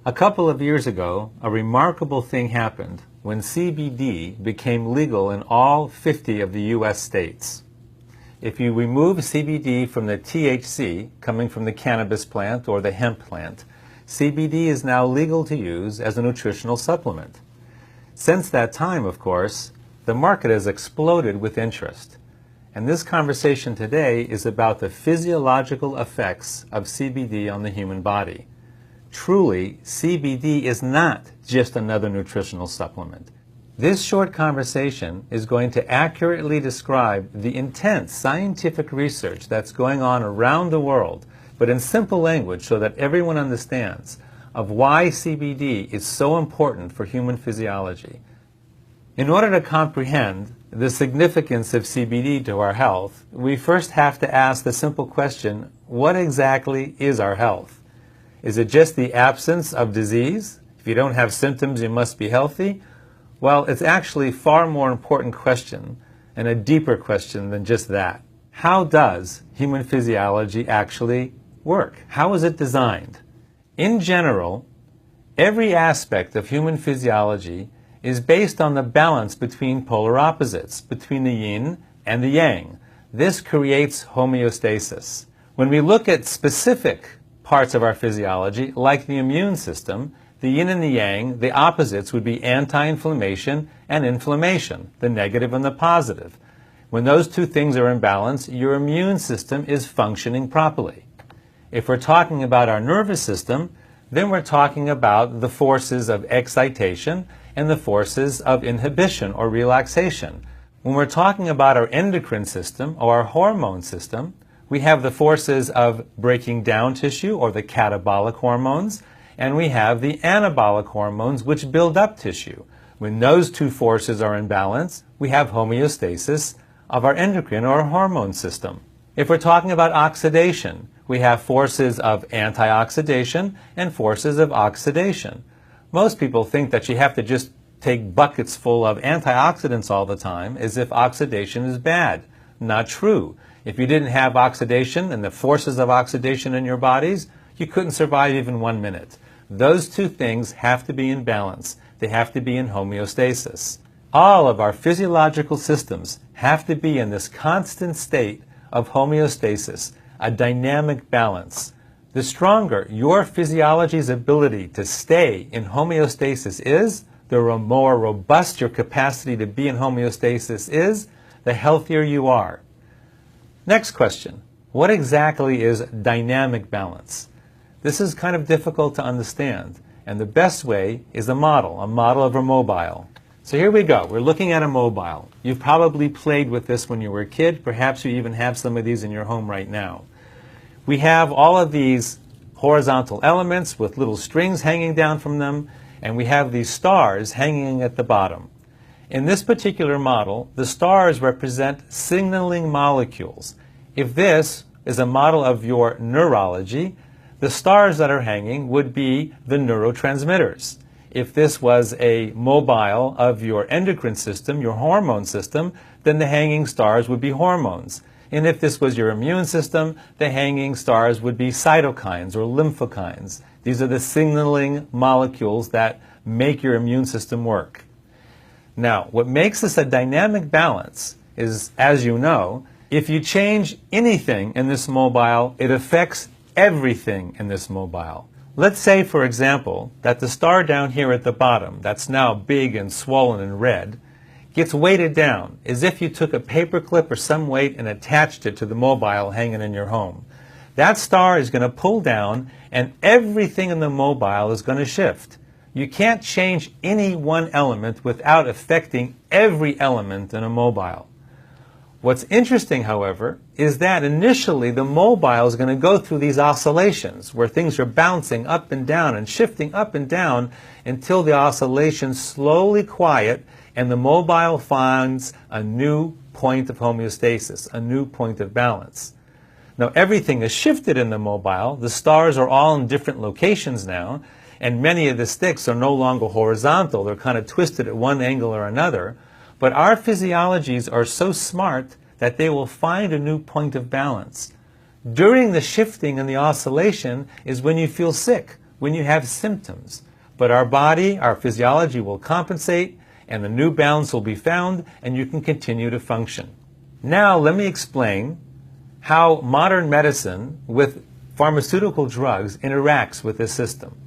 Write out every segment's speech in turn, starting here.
A couple of years ago, a remarkable thing happened when CBD became legal in all 50 of the U.S. states. If you remove CBD from the THC coming from the cannabis plant or the hemp plant, CBD is now legal to use as a nutritional supplement. Since that time, of course, the market has exploded with interest. And this conversation today is about the physiological effects of CBD on the human body. Truly, CBD is not just another nutritional supplement. This short conversation is going to accurately describe the intense scientific research that's going on around the world, but in simple language so that everyone understands of why CBD is so important for human physiology. In order to comprehend the significance of CBD to our health, we first have to ask the simple question, what exactly is our health? Is it just the absence of disease? If you don't have symptoms, you must be healthy? Well, it's actually a far more important question and a deeper question than just that. How does human physiology actually work? How is it designed? In general, every aspect of human physiology is based on the balance between polar opposites, between the yin and the yang. This creates homeostasis. When we look at specific parts of our physiology, like the immune system, the yin and the yang, the opposites would be anti-inflammation and inflammation, the negative and the positive. When those two things are in balance, your immune system is functioning properly. If we're talking about our nervous system, then we're talking about the forces of excitation and the forces of inhibition or relaxation. When we're talking about our endocrine system or our hormone system, we have the forces of breaking down tissue or the catabolic hormones, and we have the anabolic hormones which build up tissue. When those two forces are in balance, we have homeostasis of our endocrine or hormone system. If we're talking about oxidation, we have forces of antioxidation and forces of oxidation. Most people think that you have to just take buckets full of antioxidants all the time as if oxidation is bad. Not true. If you didn't have oxidation and the forces of oxidation in your bodies, you couldn't survive even 1 minute. Those two things have to be in balance. They have to be in homeostasis. All of our physiological systems have to be in this constant state of homeostasis, a dynamic balance. The stronger your physiology's ability to stay in homeostasis is, the more robust your capacity to be in homeostasis is, the healthier you are. Next question. What exactly is dynamic balance? This is kind of difficult to understand, and the best way is a model of a mobile. So here we go. We're looking at a mobile. You've probably played with this when you were a kid. Perhaps you even have some of these in your home right now. We have all of these horizontal elements with little strings hanging down from them, and we have these stars hanging at the bottom. In this particular model, the stars represent signaling molecules. If this is a model of your neurology, the stars that are hanging would be the neurotransmitters. If this was a mobile of your endocrine system, your hormone system, then the hanging stars would be hormones. And if this was your immune system, the hanging stars would be cytokines or lymphokines. These are the signaling molecules that make your immune system work. Now, what makes this a dynamic balance is, as you know, if you change anything in this mobile, it affects everything in this mobile. Let's say, for example, that the star down here at the bottom, that's now big and swollen and red, gets weighted down as if you took a paper clip or some weight and attached it to the mobile hanging in your home. That star is going to pull down and everything in the mobile is going to shift. You can't change any one element without affecting every element in a mobile. What's interesting, however, is that initially the mobile is going to go through these oscillations where things are bouncing up and down and shifting up and down until the oscillations slowly quiet and the mobile finds a new point of homeostasis, a new point of balance. Now everything is shifted in the mobile. The stars are all in different locations now, and many of the sticks are no longer horizontal. They're kind of twisted at one angle or another. But our physiologies are so smart that they will find a new point of balance. During the shifting and the oscillation is when you feel sick, when you have symptoms. But our body, our physiology will compensate, and the new balance will be found, and you can continue to function. Now, let me explain how modern medicine with pharmaceutical drugs interacts with this system.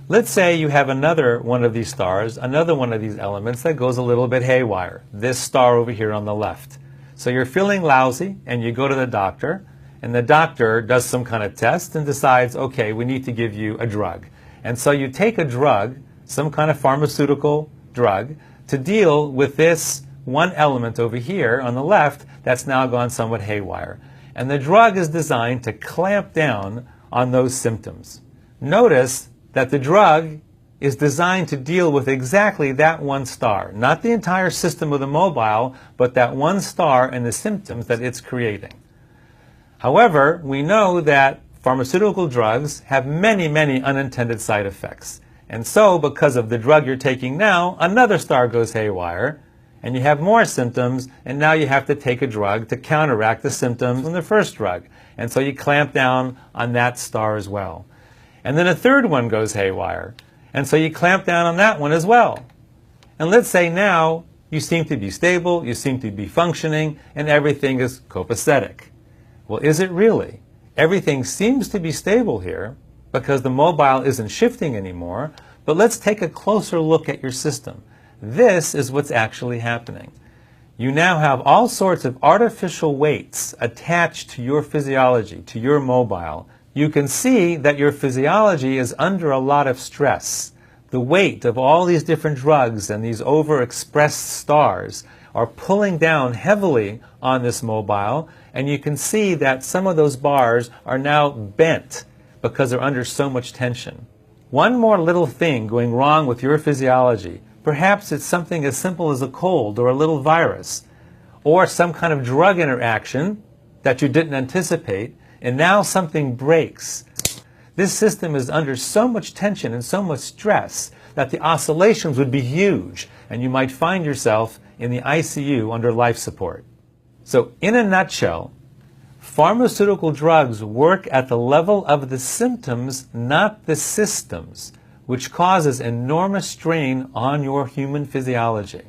Let's say you have another one of these stars, another one of these elements that goes a little bit haywire, this star over here on the left. So you're feeling lousy, and you go to the doctor, and the doctor does some kind of test and decides, okay, we need to give you a drug. And so you take a drug, some kind of pharmaceutical drug, to deal with this one element over here on the left that's now gone somewhat haywire. And the drug is designed to clamp down on those symptoms. Notice that the drug is designed to deal with exactly that one star, not the entire system of the mobile, but that one star and the symptoms that it's creating. However, we know that pharmaceutical drugs have many, many unintended side effects. And so, because of the drug you're taking now, another star goes haywire, and you have more symptoms, and now you have to take a drug to counteract the symptoms from the first drug. And so you clamp down on that star as well. And then a third one goes haywire, and so you clamp down on that one as well. And let's say now you seem to be stable, you seem to be functioning, and everything is copacetic. Well, is it really? Everything seems to be stable here because the mobile isn't shifting anymore, but let's take a closer look at your system. This is what's actually happening. You now have all sorts of artificial weights attached to your physiology, to your mobile. You can see that your physiology is under a lot of stress. The weight of all these different drugs and these overexpressed stars are pulling down heavily on this mobile, and you can see that some of those bars are now bent because they're under so much tension. One more little thing going wrong with your physiology, perhaps it's something as simple as a cold or a little virus, or some kind of drug interaction that you didn't anticipate, and now something breaks. This system is under so much tension and so much stress that the oscillations would be huge, and you might find yourself in the ICU under life support. So, in a nutshell, pharmaceutical drugs work at the level of the symptoms, not the systems, which causes enormous strain on your human physiology.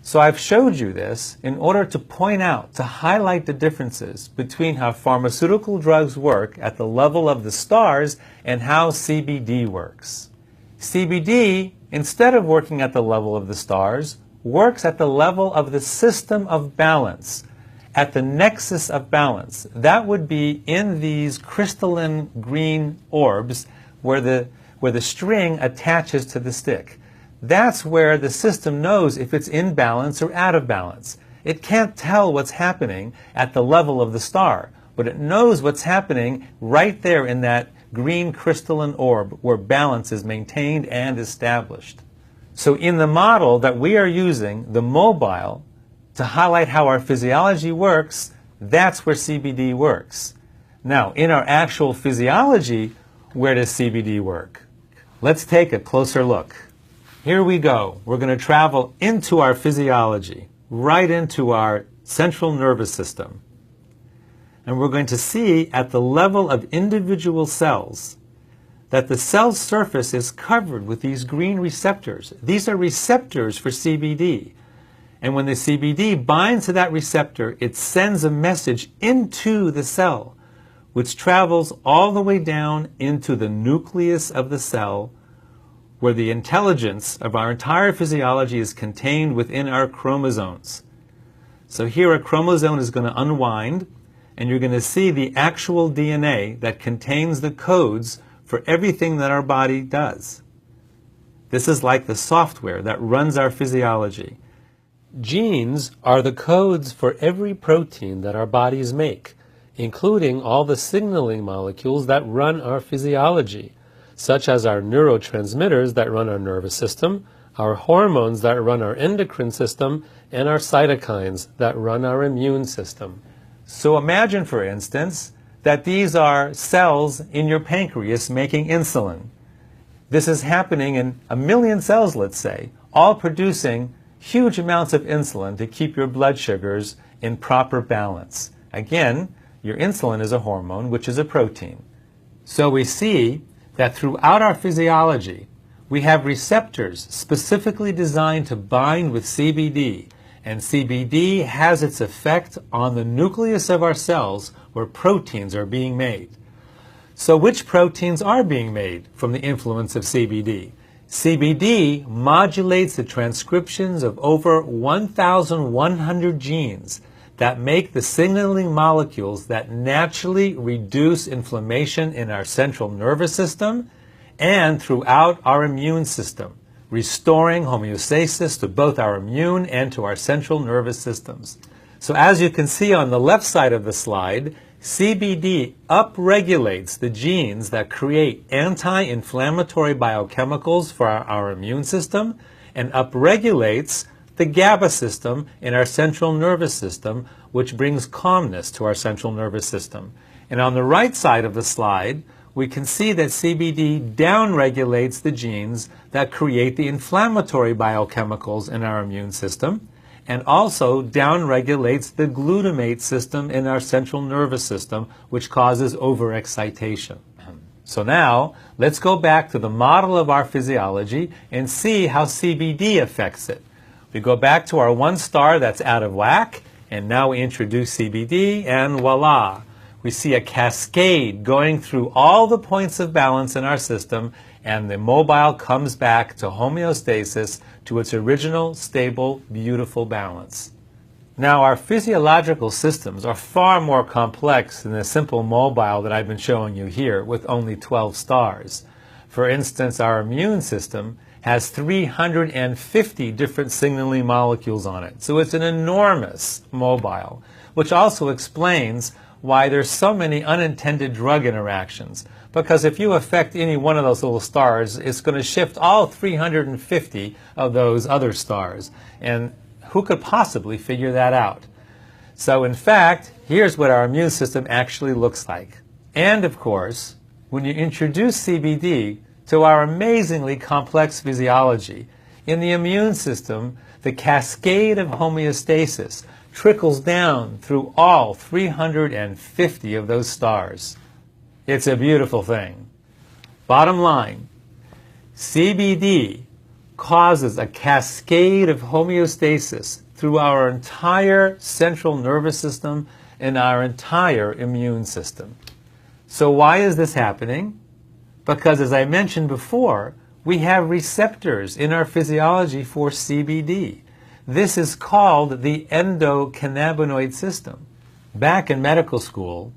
So I've showed you this in order to point out, to highlight the differences between how pharmaceutical drugs work at the level of the stars and how CBD works. CBD, instead of working at the level of the stars, works at the level of the system of balance, at the nexus of balance. That would be in these crystalline green orbs where the string attaches to the stick. That's where the system knows if it's in balance or out of balance. It can't tell what's happening at the level of the star, but it knows what's happening right there in that green crystalline orb where balance is maintained and established. So in the model that we are using, the mobile, to highlight how our physiology works, that's where CBD works. Now, in our actual physiology, where does CBD work? Let's take a closer look. Here we go. We're going to travel into our physiology, right into our central nervous system. And we're going to see at the level of individual cells that the cell surface is covered with these green receptors. These are receptors for CBD. And when the CBD binds to that receptor, it sends a message into the cell, which travels all the way down into the nucleus of the cell, where the intelligence of our entire physiology is contained within our chromosomes. So here a chromosome is going to unwind, and you're going to see the actual DNA that contains the codes for everything that our body does. This is like the software that runs our physiology. Genes are the codes for every protein that our bodies make, including all the signaling molecules that run our physiology, such as our neurotransmitters that run our nervous system, our hormones that run our endocrine system, and our cytokines that run our immune system. So imagine, for instance, that these are cells in your pancreas making insulin. This is happening in 1 million cells, let's say, all producing huge amounts of insulin to keep your blood sugars in proper balance. Again, your insulin is a hormone, which is a protein. So we see that throughout our physiology, we have receptors specifically designed to bind with CBD, and CBD has its effect on the nucleus of our cells where proteins are being made. So which proteins are being made from the influence of CBD? CBD modulates the transcriptions of over 1,100 genes that make the signaling molecules that naturally reduce inflammation in our central nervous system and throughout our immune system, restoring homeostasis to both our immune and to our central nervous systems. So as you can see on the left side of the slide, CBD upregulates the genes that create anti-inflammatory biochemicals for our immune system and upregulates the GABA system in our central nervous system, which brings calmness to our central nervous system. And on the right side of the slide, we can see that CBD downregulates the genes that create the inflammatory biochemicals in our immune system and also downregulates the glutamate system in our central nervous system, which causes overexcitation. So now, let's go back to the model of our physiology and see how CBD affects it. We go back to our one star that's out of whack, and now we introduce CBD, and voila! We see a cascade going through all the points of balance in our system, and the mobile comes back to homeostasis, to its original, stable, beautiful balance. Now, our physiological systems are far more complex than the simple mobile that I've been showing you here with only 12 stars. For instance, our immune system has 350 different signaling molecules on it, so it's an enormous mobile, which also explains why there's so many unintended drug interactions. Because if you affect any one of those little stars, it's going to shift all 350 of those other stars. And who could possibly figure that out? So in fact, here's what our immune system actually looks like. And of course, when you introduce CBD to our amazingly complex physiology, in the immune system, the cascade of homeostasis trickles down through all 350 of those stars. It's a beautiful thing. Bottom line, CBD causes a cascade of homeostasis through our entire central nervous system and our entire immune system. So why is this happening? Because as I mentioned before, we have receptors in our physiology for CBD. This is called the endocannabinoid system. Back in medical school,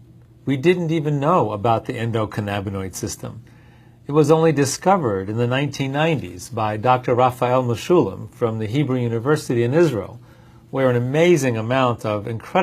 we didn't even know about the endocannabinoid system. It was only discovered in the 1990s by Dr. Raphael Mechoulam from the Hebrew University in Israel, where an amazing amount of incredible